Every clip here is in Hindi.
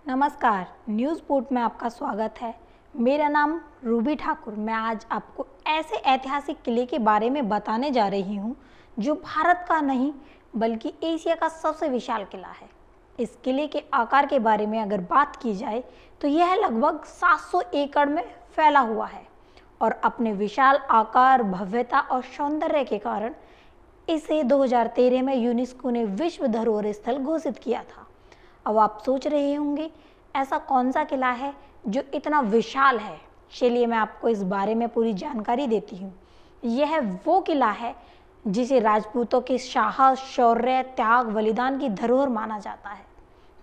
नमस्कार, न्यूज़ पोर्ट में आपका स्वागत है। मेरा नाम रूबी ठाकुर। मैं आज आपको ऐसे ऐतिहासिक किले के बारे में बताने जा रही हूँ जो भारत का नहीं बल्कि एशिया का सबसे विशाल किला है। इस किले के आकार के बारे में अगर बात की जाए तो यह लगभग 700 एकड़ में फैला हुआ है और अपने विशाल आकार, भव्यता और सौंदर्य के कारण इसे 2013 में यूनेस्को ने विश्व धरोहर स्थल घोषित किया था। अब आप सोच रहे होंगे ऐसा कौन सा किला है जो इतना विशाल है। चलिए मैं आपको इस बारे में पूरी जानकारी देती हूँ। यह वो किला है जिसे राजपूतों के साहस, शौर्य, त्याग, बलिदान की धरोहर माना जाता है।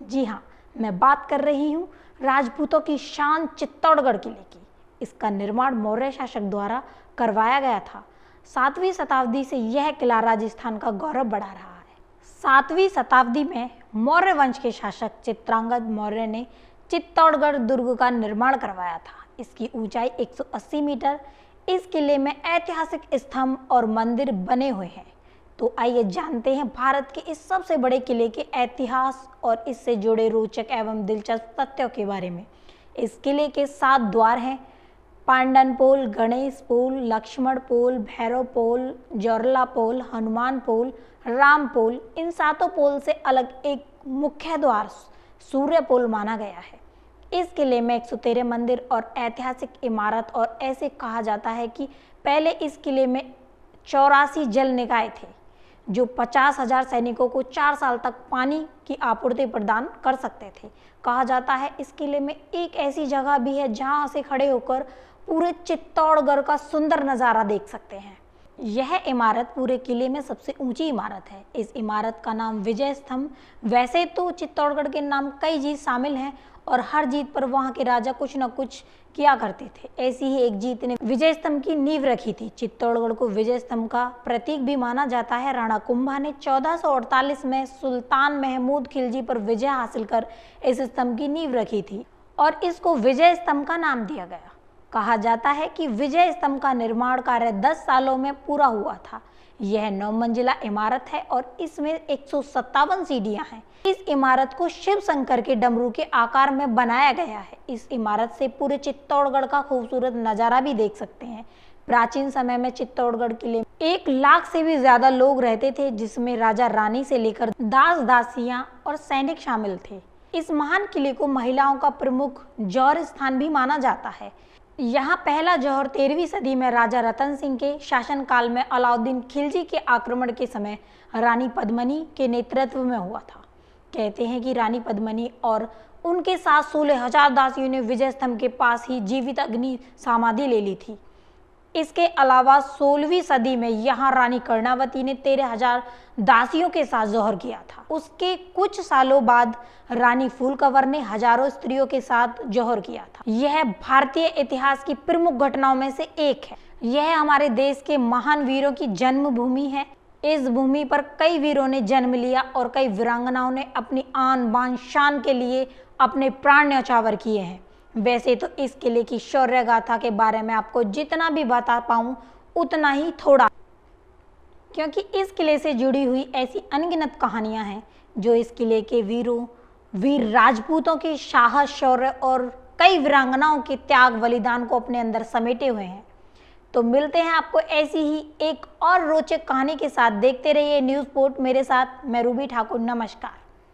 जी हाँ, मैं बात कर रही हूँ राजपूतों की शान चित्तौड़गढ़ किले की। इसका निर्माण मौर्य शासक द्वारा करवाया गया था। 7वीं शताब्दी से यह किला राजस्थान का गौरव बढ़ा रहा है। 7वीं शताब्दी में मौर्य वंश के शासक चित्रांगद मौर्य ने चित्तौड़गढ़ दुर्ग का निर्माण करवाया था। इसकी ऊंचाई 180 मीटर। इस किले में ऐतिहासिक स्तंभ और मंदिर बने हुए हैं। तो आइए जानते हैं भारत के इस सबसे बड़े किले के इतिहास और इससे जुड़े रोचक एवं दिलचस्प तथ्यों के बारे में। इस किले के 7 द्वार हैं: पांडन पोल, गणेश पोल, लक्ष्मण पोल, भैरव पोल, जौरला पोल, हनुमान पोल, राम पोल। इन 7 पोल से अलग एक मुख्य द्वार सूर्य पोल माना गया है। इस किले में 113 मंदिर और ऐतिहासिक इमारत और ऐसे कहा जाता है कि पहले इस किले में 84 जल निकाय थे जो 50,000 सैनिकों को 4 साल तक पानी की आपूर्ति प्रदान कर सकते थे। कहा जाता है इस किले में एक ऐसी जगह भी है जहां से खड़े होकर पूरे चित्तौड़गढ़ का सुंदर नज़ारा देख सकते हैं। यह इमारत पूरे किले में सबसे ऊंची इमारत है। इस इमारत का नाम विजय स्तंभ। वैसे तो चित्तौड़गढ़ के नाम कई जीत शामिल हैं और हर जीत पर वहां के राजा कुछ न कुछ किया करते थे। ऐसी ही एक जीत ने विजय स्तंभ की नींव रखी थी। चित्तौड़गढ़ को विजय स्तंभ का प्रतीक भी माना जाता है। राणा कुंभा ने 1448 में सुल्तान महमूद खिलजी पर विजय हासिल कर इस स्तंभ की नींव रखी थी और इसको विजय स्तंभ का नाम दिया गया। कहा जाता है कि विजय स्तंभ का निर्माण कार्य 10 सालों में पूरा हुआ था। यह 9 मंजिला इमारत है और इसमें 157 सीढ़ियां हैं। इस इमारत को शिव शंकर के डमरू के आकार में बनाया गया है। इस इमारत से पूरे चित्तौड़गढ़ का खूबसूरत नज़ारा भी देख सकते हैं। प्राचीन समय में चित्तौड़गढ़ किले में 1 लाख से भी ज्यादा लोग रहते थे, जिसमें राजा रानी से लेकर दास दासियां और सैनिक शामिल थे। इस महान किले को महिलाओं का प्रमुख जौहर स्थान भी माना जाता है। यहाँ पहला जौहर 13वीं सदी में राजा रतन सिंह के शासनकाल में अलाउद्दीन खिलजी के आक्रमण के समय रानी पद्मिनी के नेतृत्व में हुआ था। कहते हैं कि रानी पद्मिनी और उनके साथ 16,000 दासियों ने विजय स्तंभ के पास ही जीवित अग्नि समाधि ले ली थी। इसके अलावा 16वीं सदी में यहाँ रानी कर्णावती ने 13,000 दासियों के साथ जौहर किया था। उसके कुछ सालों बाद रानी फूलकवर ने हजारों स्त्रियों के साथ जौहर किया था। यह भारतीय इतिहास की प्रमुख घटनाओं में से एक है। यह हमारे देश के महान वीरों की जन्मभूमि है। इस भूमि पर कई वीरों ने जन्म लिया और कई वीरांगनाओं ने अपनी आन बान शान के लिए अपने प्राण न्यौछावर किए हैं। वैसे तो इस किले की शौर्य गाथा के बारे में आपको जितना भी बता पाऊं उतना ही थोड़ा, क्योंकि इस किले से जुड़ी हुई ऐसी अनगिनत कहानियां हैं जो इस किले के वीर राजपूतों के साहस, शौर्य और कई वीरांगनाओं के त्याग बलिदान को अपने अंदर समेटे हुए हैं। तो मिलते हैं आपको ऐसी ही एक और रोचक कहानी के साथ। देखते रहिए न्यूज़ पोर्ट मेरे साथ। मैं रूबी ठाकुर। नमस्कार।